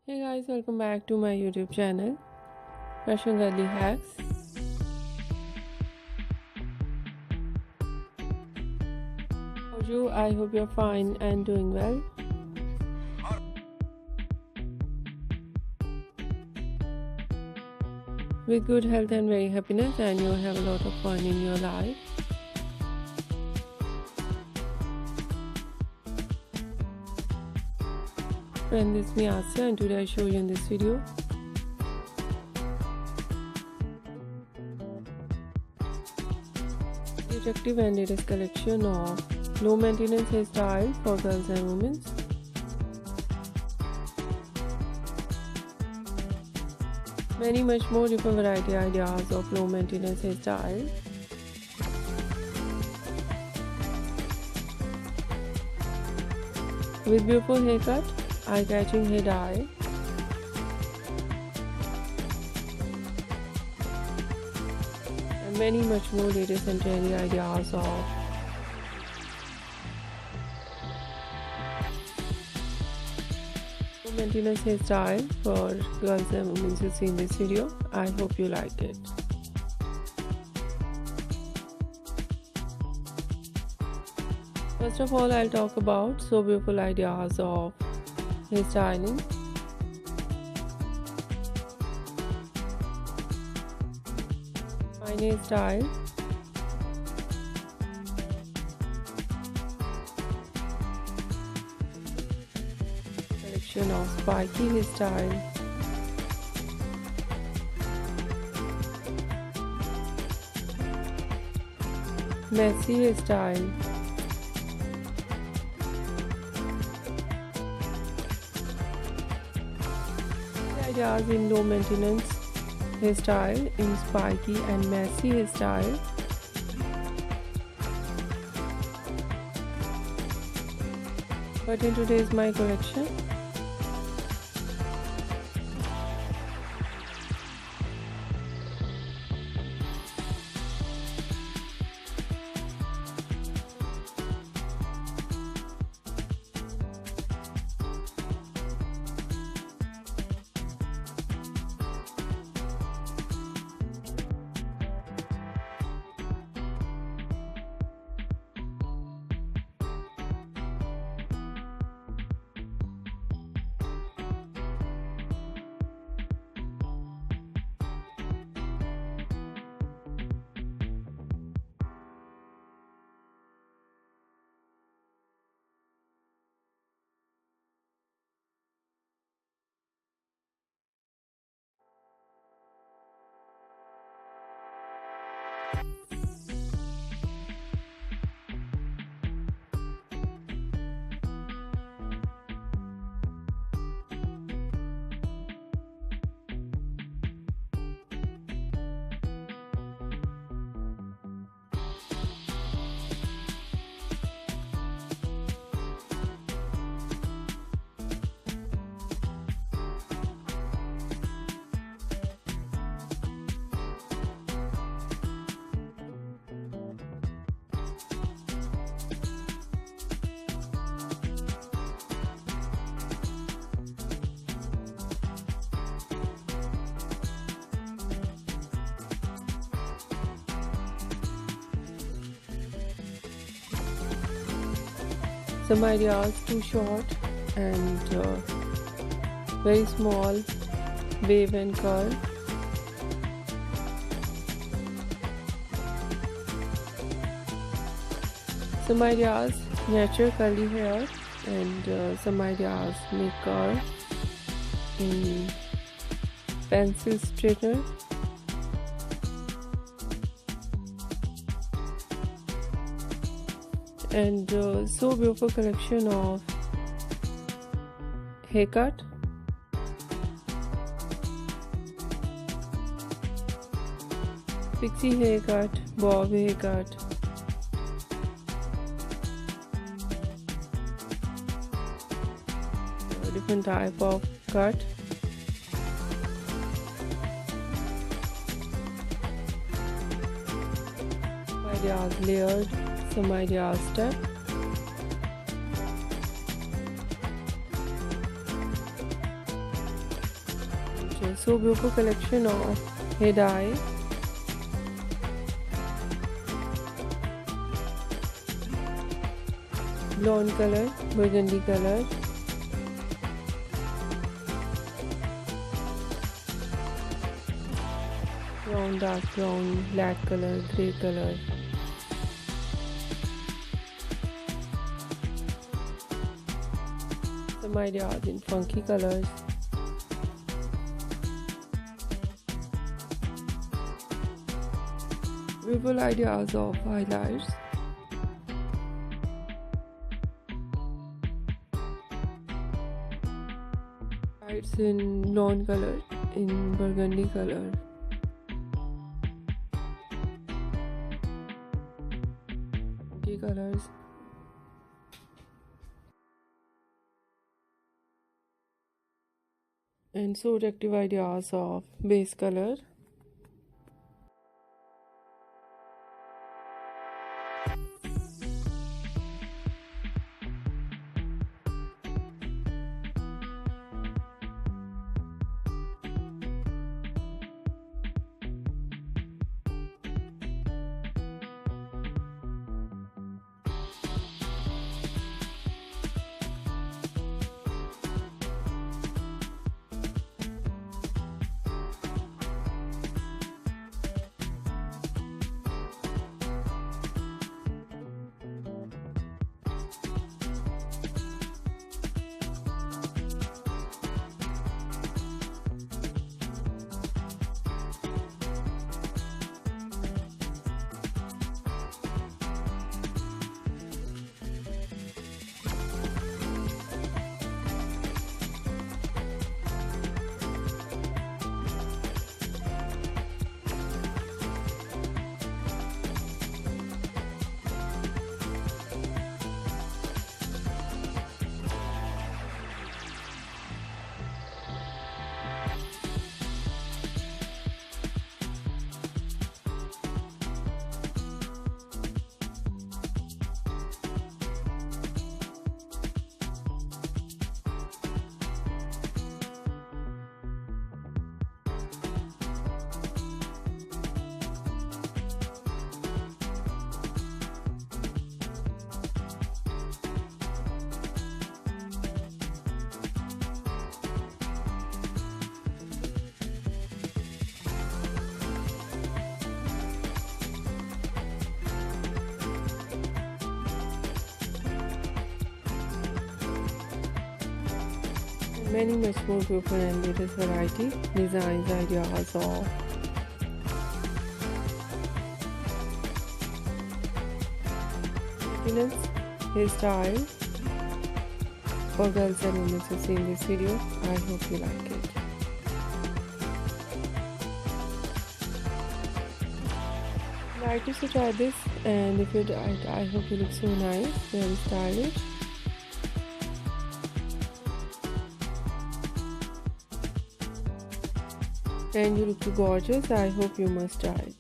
Hey guys, welcome back to my YouTube channel, Fashion Girly Hacks. How are you? I hope you're fine and doing well. With good health and very happiness, and you have a lot of fun in your life. Friend, this is me Asya, and today I show you in this video the attractive and latest collection of low maintenance hairstyle for girls and women. Many much more different variety ideas of low maintenance hairstyle. With beautiful haircut, eye-catching hair dye, and many much more latest and trendy ideas of maintenance hairstyle for girls and women you see in this video. I hope you like it. First of all, I'll talk about so beautiful ideas of hairstyling. Fine hairstyle, collection of spiky hairstyle, messy hairstyle, ideas in low maintenance hairstyle, in spiky and messy hairstyle. But in today's my collection, some ideas too short and very small wave and curl. Some ideas natural curly hair, and some ideas make curl in pencil straightener. And so beautiful collection of haircut, pixie haircut, bob haircut, different type of cut, ideas layered, some ideas step. so beautiful collection of hair dye. Blonde color, burgundy color, brown, dark brown, black color, grey color. Some ideas in funky colors. Beautiful ideas of highlights. Lights in blonde color, in burgundy color. Funky colors. And so attractive ideas of base color. Many much more beautiful and latest variety, designs, ideas of hairstyle for girls and women who see in this video. I hope you like it. Like to try this, and if you did, I hope you look so nice, very stylish. And you look too gorgeous. I hope you must try it.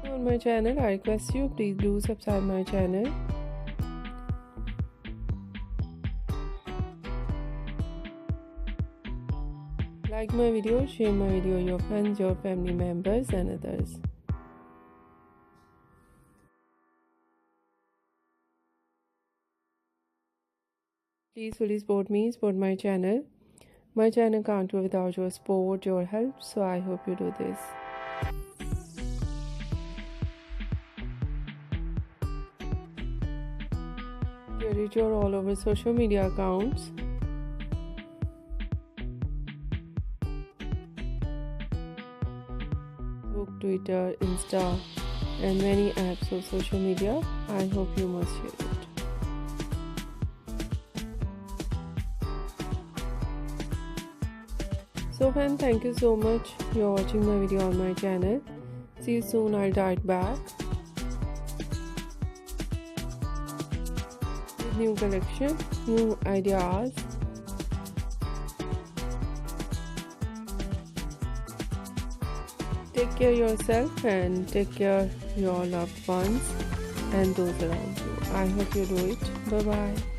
On my channel, I request you, please do subscribe my channel. Like my video, share my video with your friends, your family members and others. Please fully support me, support my channel. My channel can't do without your support, your help, so I hope you do this. Share your all over social media accounts. Facebook, Twitter, Insta and many apps of social media. I hope you must share it. So friends, thank you so much. You're watching my video on my channel. See you soon. I'll dive back with new collection, new ideas. Take care of yourself and take care of your loved ones. and those around you. I hope you do it. Bye bye.